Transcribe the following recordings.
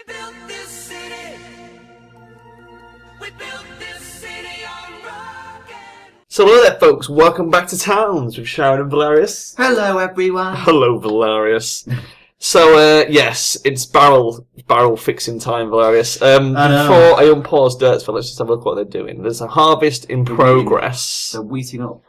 built this city. We built this city on rock and... So hello there, folks. Welcome back to Towns with Charon and Velerious. Hello, everyone. Hello, Velerious. So, yes, it's barrel fixing time, Velerious. Before I unpause Derpsville, let's just have a look what they're doing. There's a harvest in progress. They're wheating up.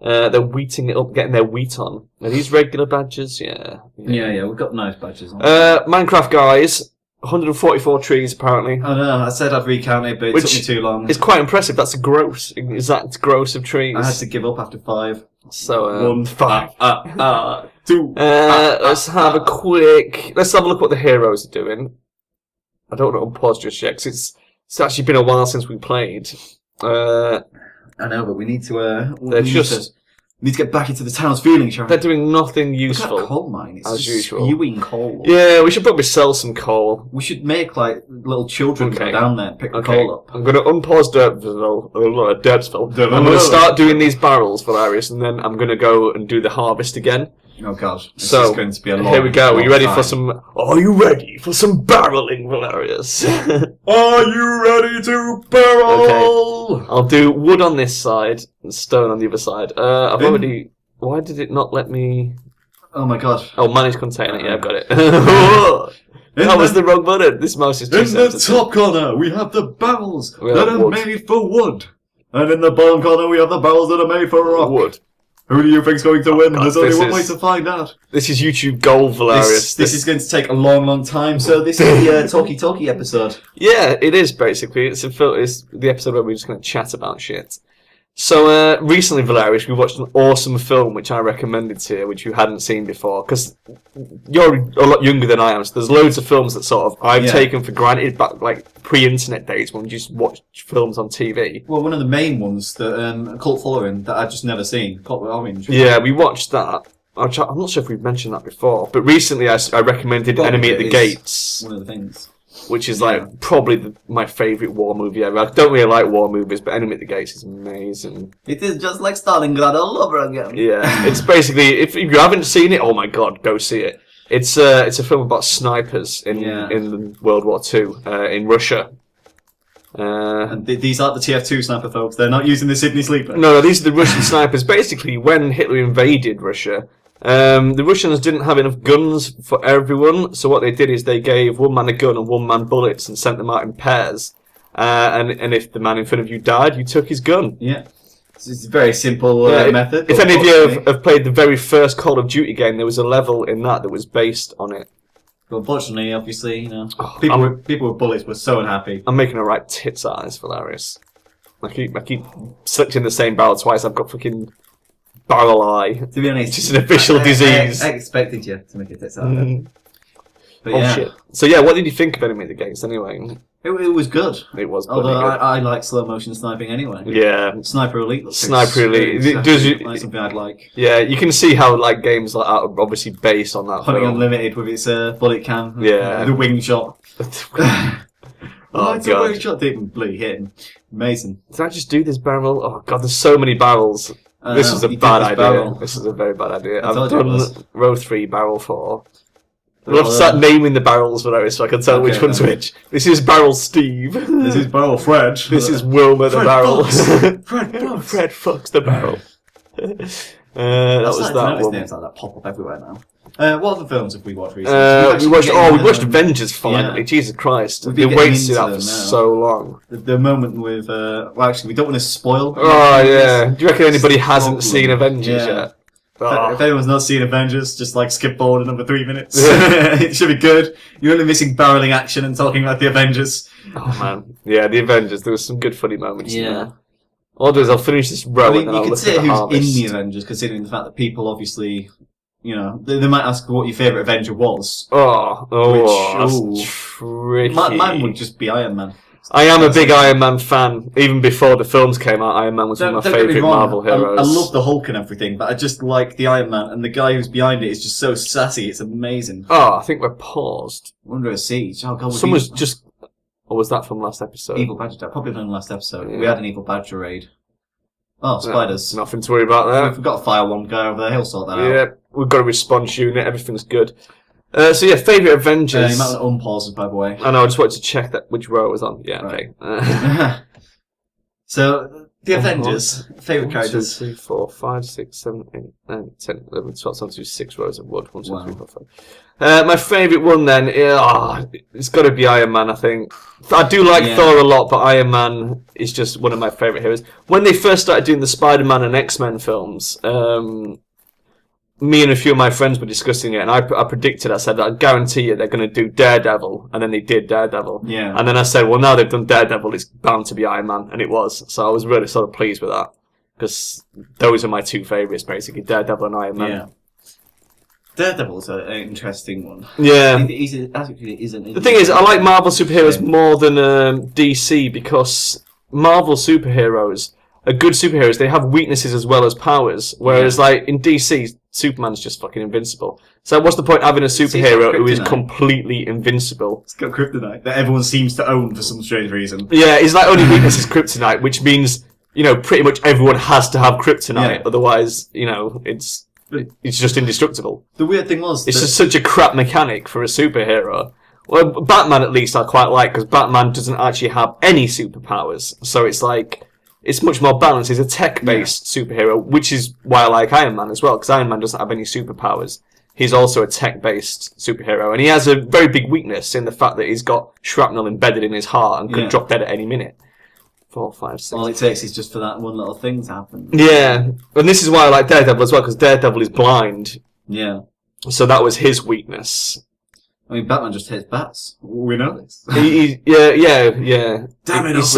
They're wheating it up, getting their wheat on. Are these regular badges? Yeah. Yeah, we've got nice badges on. Minecraft guys, 144 trees apparently. I know, I said I'd recount it, but it took me too long. It's quite impressive. That's a gross. Is that gross of trees? I had to give up after 5. So, 1, 5, 2. Let's have a look what the heroes are doing. I don't want to unpause just yet, because it's actually been a while since we played. I know, but we need to. They're need to get back into the town's feeling, Sharon. They're doing nothing useful. Look at that coal mine. It's as just usual. spewing coal. Yeah, we should probably sell some coal. We should make like little children go down there and pick the Okay. coal up. I'm going to unpause Derpsville. I'm going to start doing these barrels, Velerious, and then I'm going to go and do the harvest again. Oh god! This So is going to be a long, here we go. Are you ready time. for some? Are you ready for some barreling, Velerious? Are you ready to barrel? Okay. I'll do wood on this side and stone on the other side. I've already. Why did it not let me? Oh my god! Oh, manage container. Yeah, I've got it. That was the wrong button. This mouse is too In the sensitive. top corner, we have the barrels We that have are wood. made for wood. And in the bottom corner, we have the barrels that are made for rock. Wood. Who do you think's going to win? God, There's only this one way is- to find out. This is YouTube gold, Velerious. This is going to take a long time, so this is the talkie episode. Yeah, it is basically. It's the episode where we're just going to chat about shit. So recently, Velerious, we watched an awesome film which I recommended to you, which you hadn't seen before, because you're a lot younger than I am. So there's loads of films that sort of I've taken for granted back like pre-internet days when we just watched films on TV. Well, one of the main ones that a cult following that I've just never seen, Clockwork Orange. Yeah, we watched that. I'm not sure if we've mentioned that before, but recently I recommended Enemy at the Gates, One of the things. which is like probably my favourite war movie ever. I don't really like war movies, but Enemy at the Gates is amazing. It is just like Stalingrad all over again. Yeah, it's basically if you haven't seen it, oh my god, go see it. It's a film about snipers in World War II in Russia. And these aren't the TF2 sniper folks. They're not using the Sydney Sleeper. No, these are the Russian snipers. Basically, when Hitler invaded Russia, the Russians didn't have enough guns for everyone, so what they did is they gave one man a gun and one man bullets and sent them out in pairs. And if the man in front of you died, you took his gun. Yeah. It's a very simple method. If any of you have played the very first Call of Duty game, there was a level in that was based on it. Well, unfortunately, obviously, you know, Oh, people with bullets were so unhappy. I'm making a right tits out of this, Velerious. I keep selecting the same barrel twice. I've got fucking barrel eye. To be honest, It's just an official disease. I expected you to make a tits out of it. But Oh yeah, shit. So yeah, what did you think of Enemy at the Gates anyway? it was good. It was Although bloody good. I like slow motion sniping anyway. Yeah. Sniper Elite looks Sniper Elite. like something I'd like. Yeah, you can see how like games like that are obviously based on that Hunting film. Unlimited with its bullet can. Yeah. The wing shot. Oh It's a god. wing shot didn't bloody hit him. Amazing. Did I just do this barrel? Oh god, there's so many barrels. This is a bad idea. This is a very bad idea. I I've told you it done was. row 3, barrel 4. We'll have to start naming the barrels for those so I can tell which one's which. This is Barrel Steve. This is Barrel Fred. This is Wilma the Fred barrel. Fox. Fred Fox. Fred fucks the barrel. That was that one. Names like that pop up everywhere now. What other films have we watched recently? We watched Avengers finally. Yeah. Jesus Christ. We've We've been been waiting to getting see that into for them now. so long. The moment with well, actually, we don't want to spoil. Oh yeah. Do you reckon anybody hasn't Problem. seen Avengers Yeah. yet? Oh. If anyone's not seen Avengers, just like skip forward another 3 minutes. It should be good. You're only missing barreling action and talking about the Avengers. Oh man. Yeah, the Avengers. There was some good funny moments in Yeah. there. All I'll do is I'll finish this row I mean, and then you I'll could look say at the who's harvest. in the Avengers, considering the fact that people obviously, you know, they might ask what your favourite Avenger was. That's tricky. Mine would just be Iron Man. I am a big Iron Man fan. Even before the films came out, Iron Man was one of my Don't get me favourite wrong, Marvel heroes. I love the Hulk and everything, but I just like the Iron Man, and the guy who's behind it is just so sassy. It's amazing. Oh, I think we're paused. Under a Siege. Oh god, Someone's just... Or was that from last episode? Evil Badger Day. Probably from the last episode. Yeah. We had an Evil Badger raid. Oh, spiders. Nothing to worry about there. We've got to fire one guy over there. He'll sort that out. Yeah, we've got a response unit. Everything's good. So yeah, favourite You Avengers. might want to unpause us, by the way. I know, I just wanted to check that which row it was on. Yeah, Right. okay. So, the Avengers, favourite 1, 2, characters. 3, 4, 5, 6, 7, 8, 9, 10, 11, 12, 1, 2, 6 rows of wood. 1, 2, 3, 4, 5. My favourite one then, it's got to be Iron Man, I think. I do like Thor a lot, but Iron Man is just one of my favourite heroes. When they first started doing the Spider-Man and X-Men films, me and a few of my friends were discussing it, and I predicted, I said, I guarantee you they're going to do Daredevil, and then they did Daredevil. Yeah. And then I said, well, now they've done Daredevil, it's bound to be Iron Man, and it was. So I was really sort of pleased with that, because those are my two favourites, basically, Daredevil and Iron Man. Yeah. Daredevil's an interesting one. Yeah. Actually, isn't. The thing is, I like Marvel superheroes more than DC, because Marvel superheroes are good superheroes. They have weaknesses as well as powers, whereas like in DC, Superman's just fucking invincible. So what's the point of having a superhero who is completely invincible? It's got kryptonite that everyone seems to own for some strange reason. Yeah, his like only weakness is kryptonite, which means, you know, pretty much everyone has to have kryptonite, otherwise, you know, it's just indestructible. The weird thing was, it's just such a crap mechanic for a superhero. Well, Batman at least I quite like, because Batman doesn't actually have any superpowers, so it's like, it's much more balanced. He's a tech-based superhero, which is why I like Iron Man as well, because Iron Man doesn't have any superpowers. He's also a tech-based superhero, and he has a very big weakness in the fact that he's got shrapnel embedded in his heart and could drop dead at any minute. 4, 5, 6. All it takes is just for that one little thing to happen. Yeah, and this is why I like Daredevil as well, because Daredevil is blind. Yeah. So that was his weakness. I mean, Batman just hits bats. We know this. Yeah. Damn it, He's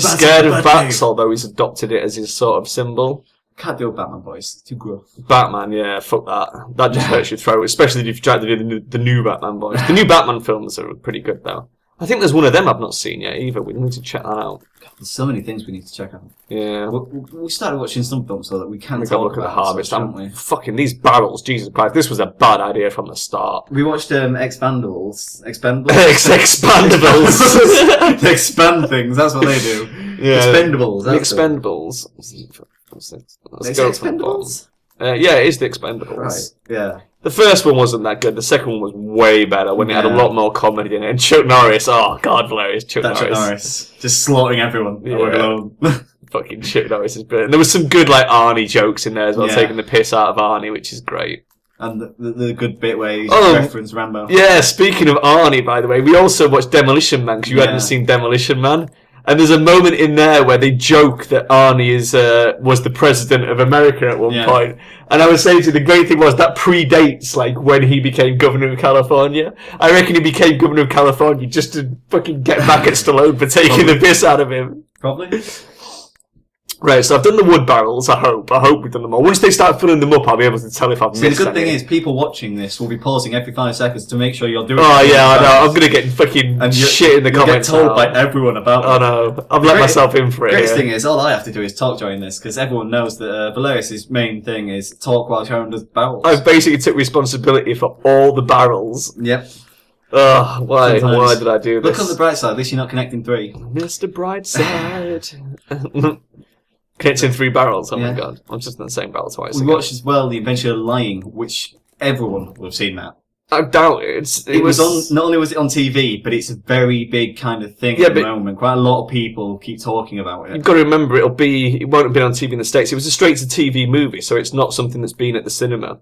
scared of bats, although he's adopted it as his sort of symbol. Can't do a Batman voice. It's too gruff. Batman, yeah, fuck that. That just hurts your throat, especially if you try to do the new Batman voice. The new Batman films are pretty good, though. I think there's one of them I've not seen yet either. We need to check that out. God, there's so many things we need to check out. Yeah. We started watching some films so that we can We talk got to look at the about harvest. such, don't we? Fucking these barrels, Jesus Christ. This was a bad idea from the start. We watched Expendables. Expandables. They expand things, that's what they do. Yeah. Expendables. The That's it. Expendables. Is it Expendables? Yeah, it is the Expendables. Right, yeah. The first one wasn't that good. The second one was way better when it had a lot more comedy in it. And Chuck Norris, oh God, hilarious. Chuck Norris. Just slaughtering everyone. Yeah. Alone. Fucking Chuck Norris is brilliant. There was some good like Arnie jokes in there as well, taking the piss out of Arnie, which is great. And the good bit where he referenced Rambo. Yeah, speaking of Arnie, by the way, we also watched Demolition Man, because you hadn't seen Demolition Man. And there's a moment in there where they joke that Arnie was the president of America at one point. And I was saying to you, the great thing was that predates like when he became governor of California. I reckon he became governor of California just to fucking get back at Stallone for taking the piss out of him. Probably. Right, so I've done the wood barrels, I hope. I hope we've done them all. Once they start filling them up, I'll be able to tell if I've missed The good thing any. is, people watching this will be pausing every 5 seconds to make sure you're doing Oh yeah, I know. I'm going to get fucking shit in the comments You'll get told now. by everyone about it. I know. I've let myself in for it. The greatest thing is, all I have to do is talk during this, because everyone knows that Velerious' main thing is talk while Charon does barrels. I've basically took responsibility for all the barrels. Yep. Ugh, why Sometimes. why did I do this? Look on the bright side, at least you're not connecting 3. Mr. Brightside. Connecting 3 barrels, oh my god. I'm just in the same barrel twice. We watched as well The Adventure of Lying, which everyone will have seen that. I doubt it. It was on. Not only was it on TV, but it's a very big kind of thing at the moment. Quite a lot of people keep talking about it. You've got to remember, it won't have been on TV in the States. It was a straight-to-TV movie, so it's not something that's been at the cinema.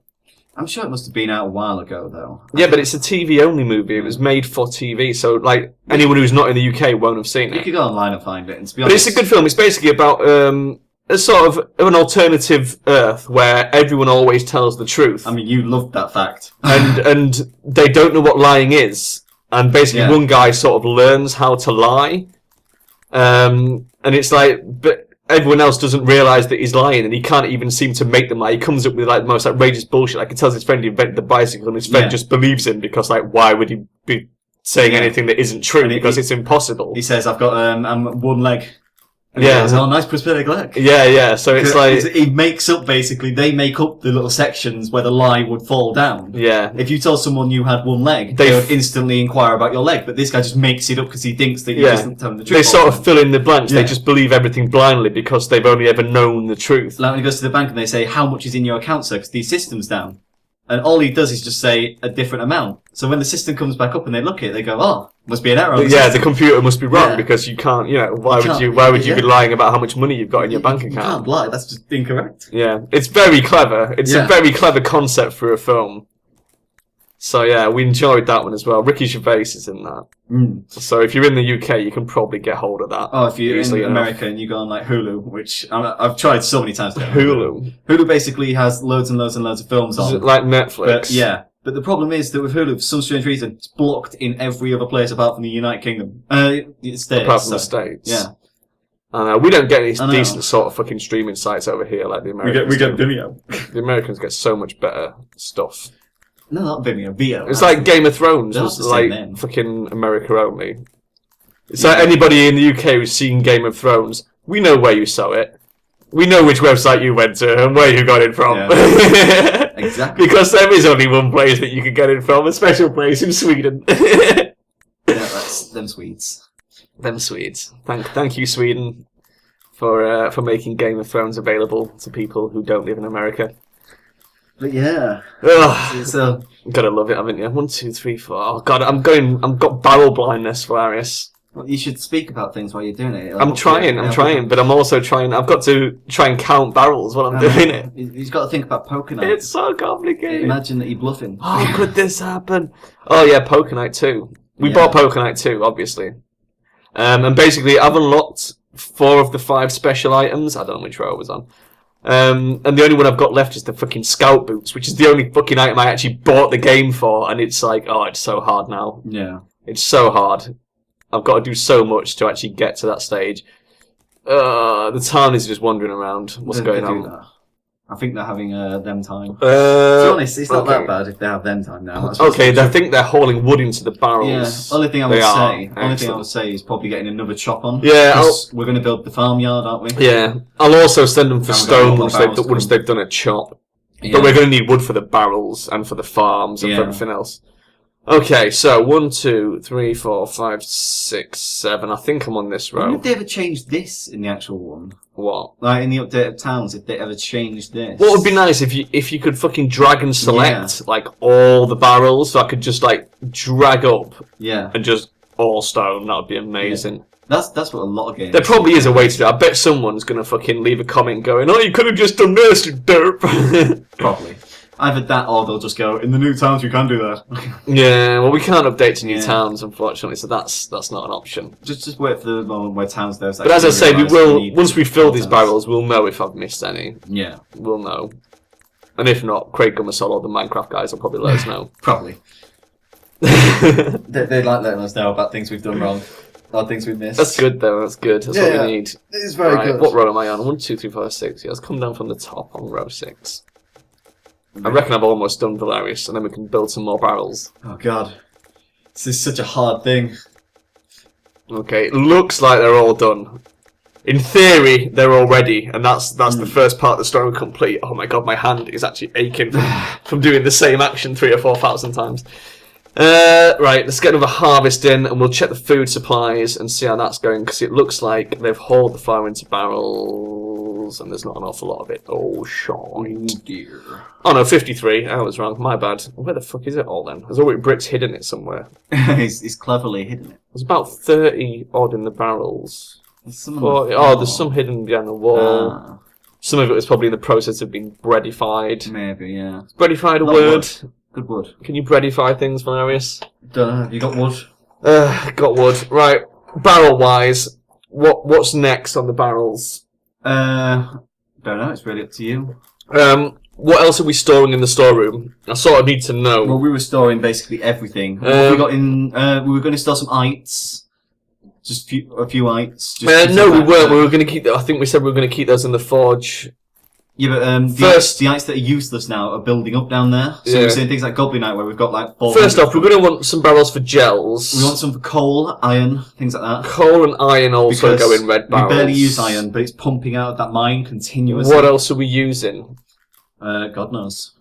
I'm sure it must have been out a while ago, though. Yeah, but it's a TV-only movie. It was made for TV, so like anyone who's not in the UK won't have seen it. You could go online and find it. And to be But honest, it's a good film. It's basically about a sort of an alternative Earth where everyone always tells the truth. I mean, you loved that fact. and they don't know what lying is. And basically one guy sort of learns how to lie. And it's like, but everyone else doesn't realise that he's lying, and he can't even seem to make them lie. He comes up with like the most outrageous bullshit. Like he tells his friend he invented the bicycle, and his friend just believes him because like, why would he be saying anything that isn't true? Because it's impossible. He says, "I've got I'm one leg." And Yeah. he goes, "Oh, nice prosthetic leg." Yeah. So it's like he makes up they make up the little sections where the lie would fall down. Yeah. If you told someone you had one leg, they would instantly inquire about your leg. But this guy just makes it up because he thinks that you're just telling the truth. They sort of fill in the blanks. They just believe everything blindly because they've only ever known the truth. Like when he goes to the bank and they say, "How much is in your account, sir?" Because the system's down. And all he does is just say a different amount. So when the system comes back up and they look at it, they go, "Oh, must be an error." On the Yeah, system. the computer must be wrong Yeah. because you can't. You know, why You would you be lying about how much money you've got in your bank You account? can't lie. That's just incorrect. Yeah, it's very clever. It's Yeah. a very clever concept for a film. So yeah, we enjoyed that one as well. Ricky Gervais is in that. Mm. So if you're in the UK, you can probably get hold of that. Oh, if you're easily in enough. America and you go on like Hulu, which I've tried so many times. Hulu, Hulu basically has loads and loads and loads of films is on. it like Netflix? But yeah, but the problem is that with Hulu, for some strange reason, it's blocked in every other place apart from the United Kingdom. States. apart from so, the States. Yeah. I know we don't get any I know. decent sort of fucking streaming sites over here like the Americans. do. Vimeo. The Americans get so much better stuff. No, not Vimeo. Vio. It's like Game of Thrones They're was not the same like name. fucking America only. It's like anybody in the UK who's seen Game of Thrones, we know where you saw it. We know which website you went to and where you got it from. Yeah. Exactly. Because there is only one place that you can get it from, a special place in Sweden. Yeah, that's them Swedes. Them Swedes. Thank you, Sweden, for making Game of Thrones available to people who don't live in America. But yeah, Ugh. so Gotta love it, haven't you? 1, 2, 3, 4. Oh god, I've got barrel blindness, Velerious. well, you should speak about things while you're doing it. I'm trying, but I'm also trying. I've got to try and count barrels while I'm doing it. He's got to think about poker night. It's so complicated. Imagine that you're bluffing. How could this happen? Oh yeah, Poker Night 2. We Yeah. bought Poker Night 2, obviously. And basically, I've unlocked 4 of the 5 special items. I don't know which row I was on. And the only one I've got left is the fucking scout boots, which is the only fucking item I actually bought the game for. And it's like, oh, it's so hard now. Yeah. It's so hard. I've got to do so much to actually get to that stage. The town is just wandering around. What's They going do on? that. I think they're having them time. To be honest, it's not that bad if they have them time now. That's what's Okay, I interesting. think they're hauling wood into the Yeah. barrels. Only thing I They would are. say. Only thing I Excellent. would say is probably getting another chop on. Yeah, 'cause we're going to build the farmyard, aren't we? Yeah, I'll also send them for Haven't got stone all the once barrels they've done a chop. Yeah. But we're going to need wood for the barrels and for the farms and for Yeah. everything else. Okay, so 1, 2, 3, 4, 5, 6, 7. I think I'm on this I wonder row. if they ever changed this in the actual one. What? Like in the update of towns, if they ever changed this. What would be nice if you could fucking drag and select like all the barrels, so I could just like drag up Yeah. and just all stone. That would be amazing. That's what a lot of games. There probably is a way to do it. I bet someone's gonna fucking leave a comment going, "Oh, you could have just done this, you derp." Probably. Either that or they'll just go, in the new towns you can do that. Yeah, well, we can't update to new Yeah. towns, unfortunately, so that's not an option. just wait for the moment where towns there's But as I say, we will once we fill these barrels, we'll know if I've missed any. Yeah, We'll know, and if not, Craig Gummersol or the Minecraft guys will probably let us know. probably. They like letting us know about things we've done wrong, or things we've missed. That's good, though. That's good. That's what Yeah. we need. It's very Right, good. what row am I on? 1, 2, 3, 4, 6. Yeah, let's come down from the top on row 6. I reckon I've almost done Velerious, and then we can build some more barrels. Oh god, this is such a hard thing. Okay, it looks like they're all done. In theory, they're all ready, and that's the first part of the story complete. Oh my god, my hand is actually aching from doing the same action 3,000 or 4,000 times. Right, let's get another harvest in, and we'll check the food supplies and see how that's going, because it looks like they've hauled the flour into barrels, and there's not an awful lot of it. Oh, shite. Dear. Oh no, 53. I was wrong. My bad. Where the fuck is it all then? There's always bricks hidden it somewhere. he's cleverly hidden it. There's about 30 odd in the barrels. There's some on the 40. floor. Oh, there's some hidden behind the wall. Ah, Some of it was probably in the process of being breadified. maybe, yeah. Breadified a Not word? wood. Good wood. Can you breadify things, Velerious? Don't know, have you got wood? Got wood. Right, barrel-wise, what's next on the barrels? Don't know, it's really up to you. What else are we storing in the storeroom? I sort of need to know. Well, we were storing basically everything. What have we got in? We were going to store some ites, just a few ites. No, we weren't. We were going to keep. I think we said we were going to keep those in the forge. Yeah, but First- the ites that are useless now are building up down there. So Yeah. we're saying things like Goblinite, where we've got like 400. First off, we're going to want some barrels for gels. We want some for coal, iron, things like that. Coal and iron also Because go in red barrels. We barely use iron, but it's pumping out of that mine continuously. What else are we using? God knows.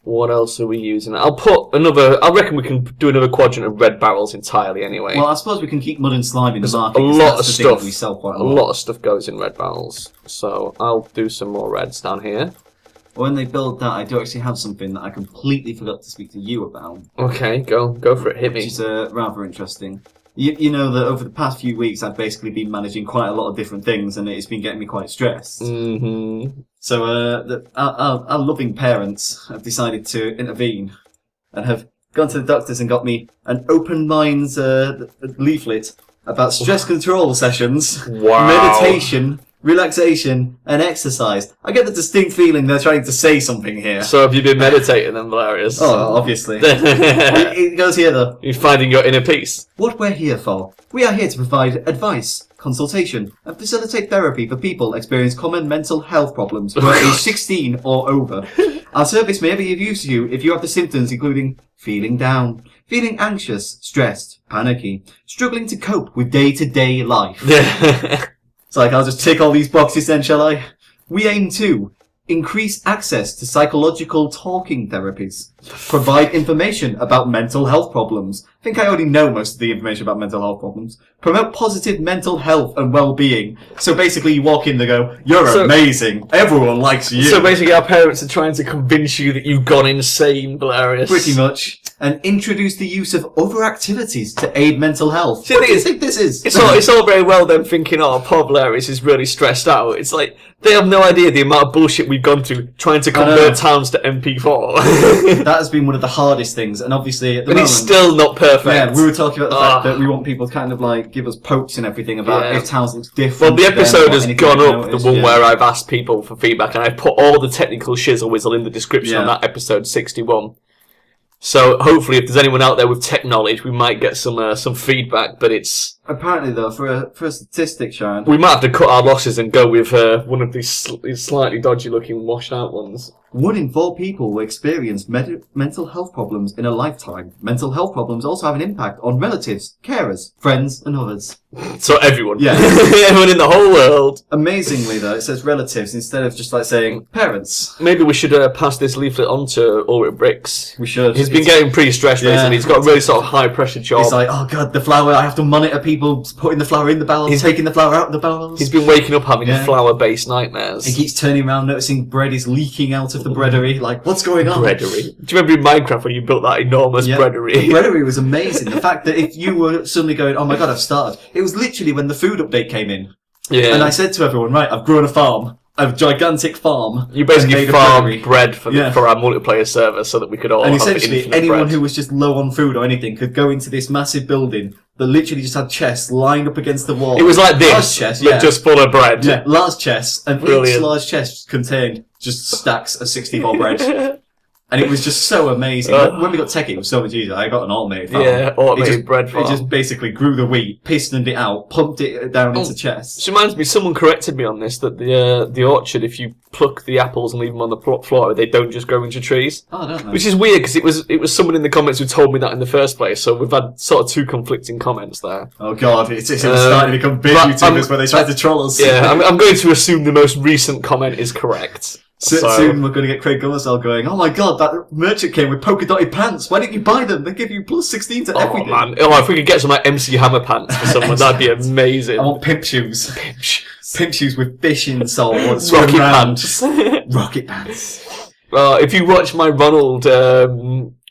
What else are we using? I'll put another. I reckon we can do another quadrant of red barrels entirely anyway. Well, I suppose we can keep mud and slime in the There's market. a 'cause lot that's of the thing stuff. we sell quite a lot of stuff goes in red barrels. So I'll do some more reds down here. when they build that, I do actually have something that I completely forgot to speak to you about. Okay, go for it. Hit me. Which is rather interesting. You know that over the past few weeks, I've basically been managing quite a lot of different things, and it's been getting me quite stressed. Mm-hmm. So our loving parents have decided to intervene and have gone to the doctors and got me an open minds leaflet about stress control sessions, Wow. meditation, relaxation, and exercise. I get the distinct feeling they're trying to say something here. So have you been meditating then, Velerious? Oh, obviously. You're It goes here though. finding your inner peace. What we're here for. We are here to provide advice, consultation, and facilitate therapy for people experiencing common mental health problems who are age 16 or over. Our service may be of use to you if you have the symptoms including feeling down, feeling anxious, stressed, panicky, struggling to cope with day-to-day life. It's like, I'll just tick all these boxes then, shall I? We aim to increase access to psychological talking therapies, provide information about mental health problems. I think I already know most of the information about mental health problems. Promote positive mental health and well-being. So basically you walk in, they go, you're amazing. Everyone likes you. So basically our parents are trying to convince you that you've gone insane, Velerious. Pretty much. And introduce the use of other activities to aid mental health. See, What do you think this is? It's all very well them thinking, oh, poor Velerious is really stressed out. It's like, they have no idea the amount of bullshit we've gone through trying to convert towns to MP4. That has been one of the hardest things, and obviously at the But moment... it's still not perfect. Yeah, we were talking about the fact that we want people to kind of like give us pokes and everything about if towns look different. Well, the to them, episode or has anything gone they've up, the noticed, one where I've asked people for feedback, and I put all the technical shizzle whizzle in the description on that episode 61. So hopefully, if there's anyone out there with tech knowledge, we might get some feedback. But it's apparently though for a statistic, Sharon, we might have to cut our losses and go with one of these slightly dodgy looking washed out ones. 1 in 4 people will experience mental health problems in a lifetime. Mental health problems also have an impact on relatives, carers, friends, and others. So everyone, Yeah. everyone in the whole world. Amazingly though, it says relatives instead of just like saying parents. Maybe we should pass this leaflet on to Ulrich Bricks. We should. He's been getting pretty stressed recently. He's got a really sort of high pressure job. It's like, oh god, the flour, I have to monitor people putting the flour in the barrels, taking the flour out of the barrels. He's been waking up having flour-based nightmares. He keeps turning around noticing bread is leaking out of the breadery, like, what's going on? Breadery. Do you remember in Minecraft when you built that enormous breadery? The breadery was amazing. The fact that if you were suddenly going, oh my god, I've started. It was literally when the food update came in. Yeah. And I said to everyone, right, I've grown a farm. A gigantic farm. You basically farmed bread for our multiplayer server so that we could all and have essentially, infinite anyone bread. who was just low on food or anything could go into this massive building that literally just had chests lined up against the wall. It was like this, large chest, but just full of bread. Yeah, large chests, and Brilliant. each large chest contained just stacks of 64 bread. And it was just so amazing. When we got techie, it was so much easier. I got an automated farm. Yeah, automated bread farm. It just basically grew the wheat, pistoned it out, pumped it down into chests. Which reminds me, someone corrected me on this, that the orchard, if you pluck the apples and leave them on the floor, they don't just grow into trees. Oh, I don't know. Which is weird, because it was someone in the comments who told me that in the first place, so we've had sort of two conflicting comments there. Oh god, it's starting to become big YouTubers where they try to troll us. Yeah, I'm going to assume the most recent comment is correct. Soon we're going to get Craig Gummersall going, oh my god, that merchant came with polka dotted pants. Why didn't you buy them? They give you plus 16 to everything. Oh man, if we could get some like MC Hammer pants for someone, that'd be amazing. I want pimp shoes. Pimp shoes with fishing sole. Rocket pants. Rocket pants. If you watch my Ronald,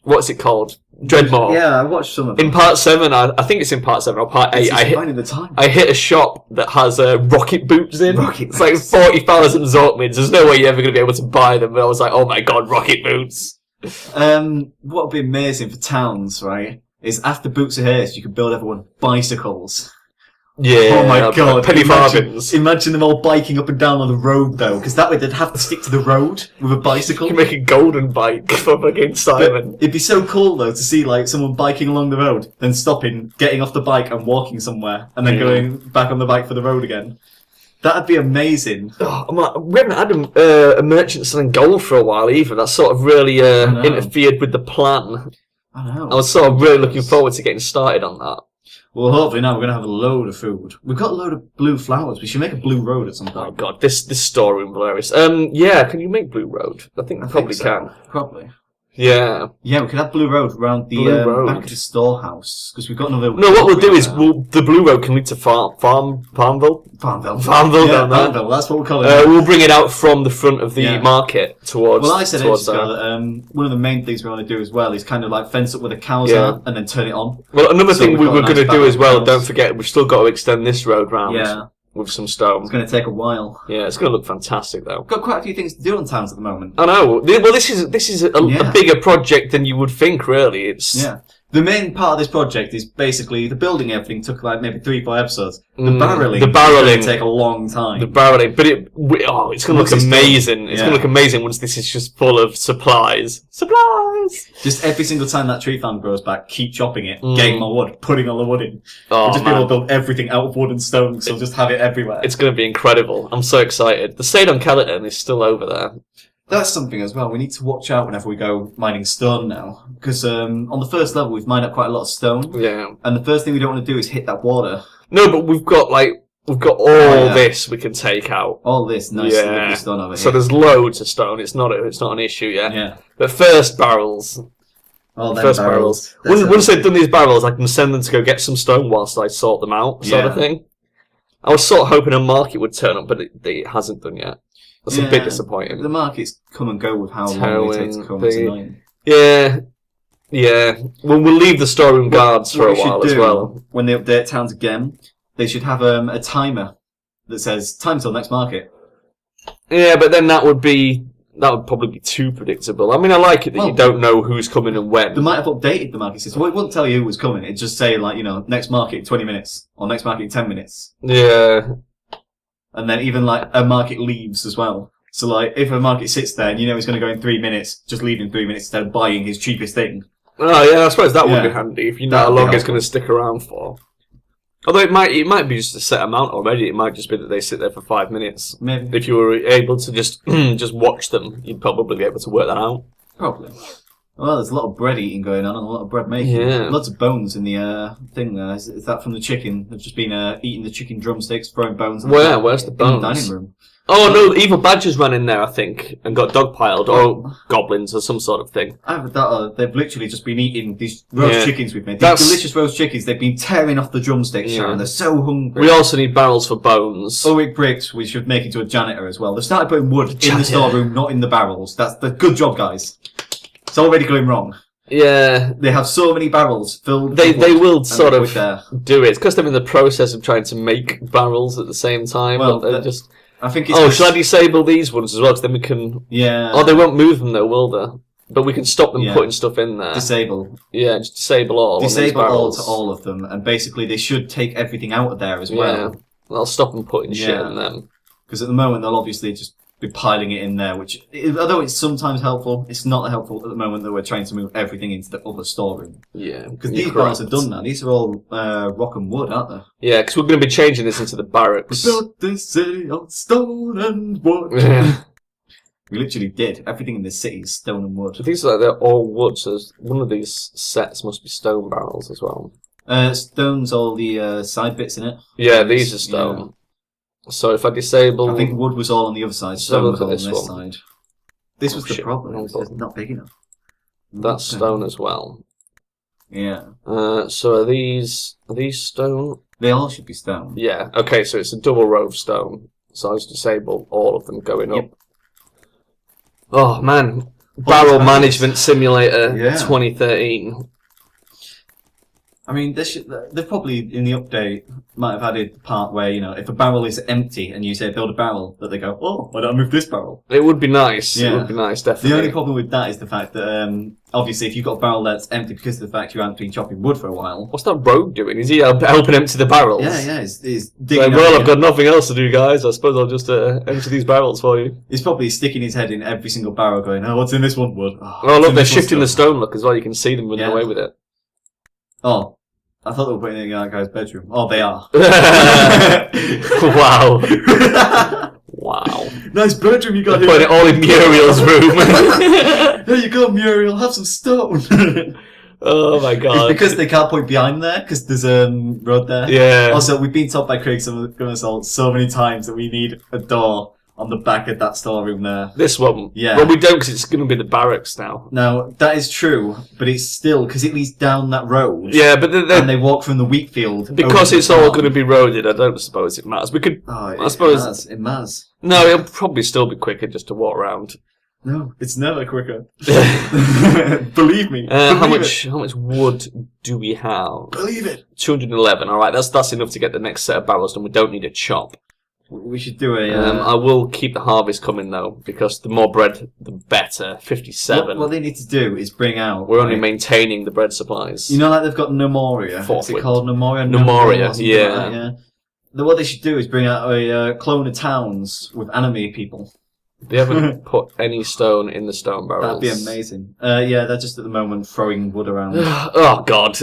what's it called? Dreadmore. Yeah, I watched some of them. In part 7, I think it's in part 7 or part 8, I hit a shop that has rocket boots in. It's like 40,000 Zorkmids. There's no way you're ever going to be able to buy them. But I was like, oh my god, rocket boots. What would be amazing for towns, right, is after Boots of Haste, you could build everyone bicycles. Yeah. Oh my god. Penny farthings. Imagine them all biking up and down on the road, though, because that way they'd have to stick to the road with a bicycle. You can make a golden bike for fucking Simon. But it'd be so cool, though, to see, like, someone biking along the road, then stopping, getting off the bike and walking somewhere, and then going back on the bike for the road again. That'd be amazing. We haven't had a merchant selling gold for a while either. That sort of really interfered with the plan. I know. I was sort of really looking forward to getting started on that. Well, hopefully now we're going to have a load of food. We've got a load of blue flowers. We should make a blue road at some point. Oh god, this storeroom, Velerious. Yeah, can you make blue road? I think we probably so. can. Probably. Yeah. Yeah, we could have Blue Road around the Blue Road. back of the storehouse because we've got another. No, what we'll do is now. the Blue Road can lead to Farmville. Farmville. Farmville Yeah, down there. Farmville. That's what we're calling it. We'll bring it out from the front of the market towards. Well, I said towards ages ago that one of the main things we want to do as well is kind of like fence up where the cows Yeah. are and then turn it on. Well, another So thing we've we got were a nice going to do back as well. house. Don't forget, we've still got to extend this road round Yeah, with some stone. it's going to take a while. Yeah, it's going to look fantastic though. We've got quite a few things to do on towns at the moment. I know. Well, this is a bigger project than you would think. Really, it's The main part of this project is basically the building. Everything took like maybe 3-4 episodes. The barreling. The barreling is going to take a long time. the barreling, but it's going to look Once it's done, amazing. It's going to look amazing once this is just full of supplies. Supplies. Just every single time that tree farm grows back, keep chopping it, getting more wood, putting all the wood in. Oh, We'll just be man. able to build everything out of wood and stone, so just have it everywhere. It's going to be incredible. I'm so excited. The Stayed on Skeleton is still over there. That's something as well. We need to watch out whenever we go mining stone now, because on the first level we've mined up quite a lot of stone, Yeah. and the first thing we don't want to do is hit that water. No, but we've got all this we can take out. All this nice lovely stone over So here. there's loads of stone. It's not an issue yet. Yeah. But first barrels. All them First barrels. barrels. Once they've done these barrels, I can send them to go get some stone whilst I sort them out, sort of thing. I was sort of hoping a market would turn up, but it hasn't done yet. That's a bit disappointing. The markets come and go with how long they take to come. It's annoying. Yeah. Well, we'll leave the storeroom guards for a What we should while as do, well. when they update towns again, they should have a timer that says time till next market. Yeah, but then that would probably be too predictable. I mean, I like it that you don't know who's coming and when. They might have updated the market system. Well, it wouldn't tell you who was coming. It'd just say, like, next market in 20 minutes, or next market in 10 minutes. Yeah. And then even, like, a market leaves as well. So, like, if a market sits there and you know he's going to go in 3 minutes, just leave in 3 minutes instead of buying his cheapest thing. Oh, yeah, I suppose that would be handy if you know how That'd be long it's helpful. going to stick around for. Although it might be just a set amount already. It might just be that they sit there for 5 minutes. Maybe. If you were able to just watch them, you'd probably be able to work that out. Probably. Well, there's a lot of bread eating going on and a lot of bread making. Yeah. Lots of bones in the thing there. Is that from the chicken? They've just been eating the chicken drumsticks, throwing bones. Where's the In bones? the dining room. Oh no, evil badgers ran in there, I think, and got dogpiled, or goblins, or some sort of thing. Either that or they've literally just been eating these roast chickens we've made. These That's- delicious roast chickens. They've been tearing off the drumsticks, Sharon. They're so hungry. We also need barrels for bones. Ulrich bricks, we should make into a janitor as well. They've started putting wood in the Janitor. storeroom, not in the barrels. That's the good job, guys. It's already going wrong. Yeah, They have so many barrels filled. they with wood will and sort wood of there. do it. It's because they're in the process of trying to make barrels at the same time. Well, but they're just. I think it's. Oh, shall I disable these ones as well? Because then we can. Yeah. Oh, they won't move them though, will they? But we can stop them Yeah. putting stuff in there. Disable. Yeah, just disable all. on these Disable all barrels. to all of them, and basically they should take everything out of there as well. Yeah, I'll stop them putting shit Yeah. in them. Because at the moment they'll obviously just be piling it in there, which, although it's sometimes helpful, it's not helpful at the moment that we're trying to move everything into the other storeroom. Yeah, Because you're these barns are correct. done now. These are all rock and wood, aren't they? Yeah, because we're going to be changing this into the barracks. Built this city on stone and wood. Yeah. We literally did. Everything in this city is stone and wood. These are they're all wood, so one of these sets must be stone barrels as well. Stone's all the side bits in it. Yeah, these are stone. So if I disable, I think wood was all on the other side. Let's Stone have a was look all at on this this one. side. This Oh, was the shit. problem. Wrong It's button. not big enough. that's stone as well. Yeah. So are these stone? They all should be stone. Yeah. Okay, so it's a double row of stone. So I just disable all of them going up. Yep. Oh man, Barrel nice. Management Simulator Yeah. 2013. I mean, they've probably in the update might have added the part where if a barrel is empty and you say build a barrel, that they go, oh, why don't I move this barrel? It would be nice. It Yeah. would be nice, definitely. The only problem with that is the fact that obviously if you've got a barrel that's empty because of the fact you haven't been chopping wood for a while. What's that rogue doing? Is he helping empty the barrels? Yeah, he's Like, digging. well, out I've got nothing else to do, guys. I suppose I'll just empty these barrels for you. He's probably sticking his head in every single barrel, going, "Oh, what's in this one? Wood." Oh, what's look, in they're this one shifting the stone?" stone look as well. You can see them running Yeah. away with it. Oh, I thought they were putting it in that guy's bedroom. Oh, they are. Wow. Wow. Nice bedroom you got They're here. putting it all in Muriel's room. There you go, Muriel. Have some stone. Oh my It's god. because they can't point behind there because there's a road there. Yeah. Also, we've been told by Craig some so many times that we need a door on the back of that storeroom there. This one? Yeah. Well, we don't because it's going to be the barracks now. Now, that is true, but it's still, because it leads down that road. Yeah, but and they walk from the wheat field. Because it's all going to be roaded, I don't suppose it matters. We could... Oh, I suppose... It matters. No, it'll probably still be quicker just to walk around. No, it's never quicker. Believe me. How much wood do we have? Believe it. 211. All right, that's enough to get the next set of barrels done. We don't need a chop. We should do a... I will keep the harvest coming, though, because the more bread, the better. 57. What they need to do is bring out... We're only maintaining the bread supplies. You know, like they've got Nemoria. What's it called? Nemoria? Nemoria, yeah. Like that, yeah. What they should do is bring out a clone of towns with anime people. They haven't put any stone in the stone barrels. That'd be amazing. Yeah, they're just at the moment throwing wood around. Oh god!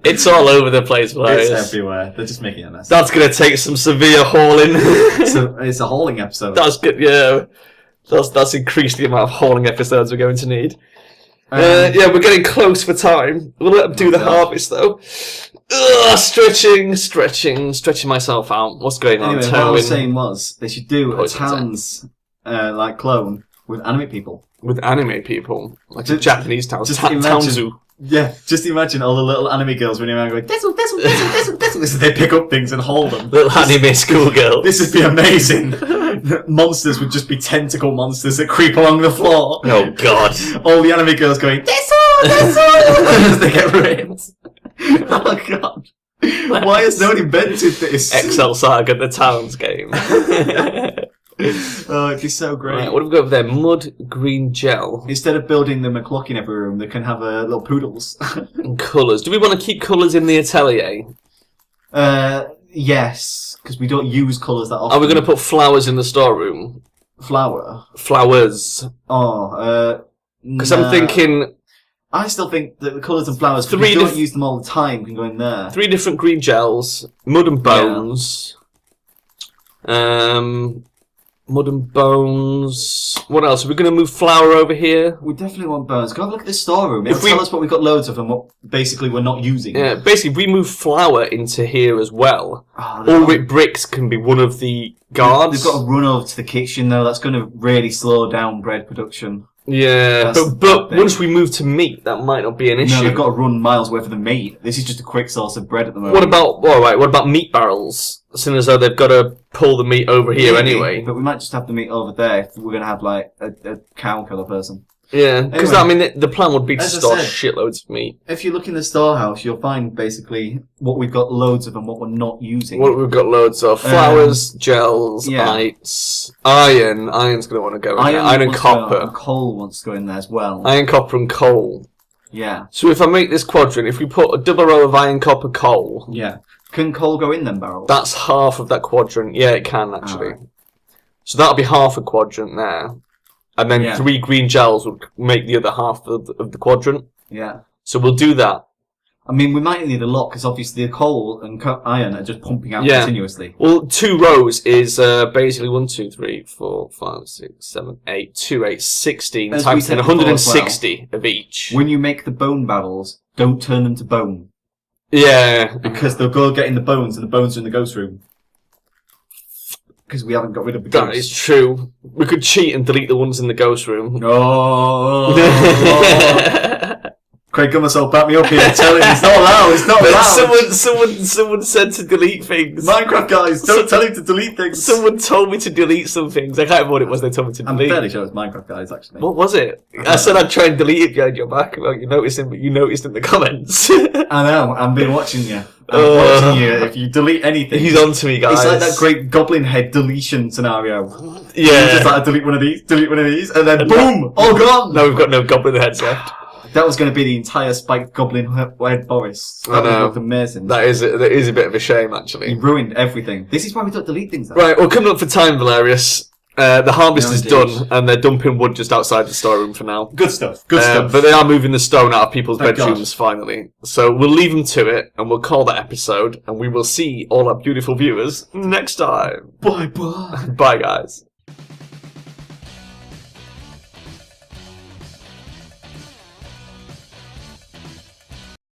It's all over the place, players. It's everywhere. They're just making a mess. That's gonna take some severe hauling. It's a hauling episode. That's good. Yeah, that's increased the amount of hauling episodes we're going to need. Yeah, we're getting close for time. We'll let them do the harvest though. Stretching myself out. What's going on? Anyway, what I was saying was they should do a towns like clone with anime people. With anime people, like a Japanese town. Just Townzu. Yeah, just imagine all the little anime girls running around going, this one. So they pick up things and hold them. Little anime schoolgirls. This would be amazing. Monsters would just be tentacle monsters that creep along the floor. Oh god. All the anime girls going, this one! As they get ripped. Oh god. Why has no one invented this? Excel Saga, the Towns game. Oh, it'd be so great. Right, what have we got over there? Mud green gel. Instead of building them a clock in every room, they can have little poodles. And colours. Do we want to keep colours in the atelier? Yes, because we don't use colours that often. Are we going to put flowers in the storeroom? Flowers. Oh, because I'm thinking... I still think that the colours and flowers, because we don't use them all the time, can go in there. 3 different green gels. Mud and bones. Mud and bones. What else? Are we going to move flour over here? We definitely want bones. Go have a look at this storeroom. It'll tell us what we've got loads of and what basically we're not using. Yeah, basically we move flour into here as well. Ulrich bricks can be one of the guards. They've got to run over to the kitchen though. That's going to really slow down bread production. Yeah, but once we move to meat, that might not be an issue. No, they've got to run miles away from the meat. This is just a quick source of bread at the moment. What about meat barrels? Seeing as though they've got to pull the meat over here anyway. But we might just have the meat over there if we're going to have like a cow killer person. Yeah, because anyway, I mean the plan would be to store shitloads of meat. If you look in the storehouse, you'll find basically what we've got loads of and what we're not using. What we've got loads of: flowers, gels, ice, iron. Iron's going to want to go in there. Iron and copper. And coal wants to go in there as well. Iron, copper, and coal. Yeah. So if I make this quadrant, if we put a double row of iron, copper, coal. Yeah. Can coal go in them barrels? That's half of that quadrant. Yeah, it can actually. Right. So that'll be half a quadrant there. And then 3 green gels would make the other half of the quadrant. Yeah. So we'll do that. I mean, we might need a lot, because obviously the coal and iron are just pumping out continuously. Well, 2 rows is basically 1, 2, 3, 4, 5, 6, 7, 8, 2, 8, 16 times 10, 160 of each. When you make the bone barrels, don't turn them to bone. Yeah. Because they'll go get in the bones, and the bones are in the ghost room. Because we haven't got rid of the ghosts. That is true. We could cheat and delete the ones in the ghost room. Oh. Craig Gummersall, back me up here. Tell him it's not allowed. It's not allowed. Someone said to delete things. Minecraft guys, don't tell him to delete things. Someone told me to delete some things. I can't remember what it was they told me to delete. I'm fairly sure it was Minecraft guys, actually. What was it? I said I'd try and delete it behind your back. Well, you noticed it, but you noticed in the comments. I know. I've been watching you. I'm watching you. If you delete anything, he's on to me, guys. It's like that great goblin head deletion scenario. Yeah. You just like delete one of these, and then boom, all gone. No, we've got no goblin heads left. That was going to be the entire spiked goblin head Boris. That would have looked amazing. That is a bit of a shame, actually. He ruined everything. This is why we don't delete things. Though. Right, well, coming up for time, Velerious. The harvest is done, and they're dumping wood just outside the storeroom for now. Good stuff. Good stuff. But they are moving the stone out of people's bedrooms finally. So we'll leave them to it, and we'll call that episode, and we will see all our beautiful viewers next time. Bye bye. Bye, guys.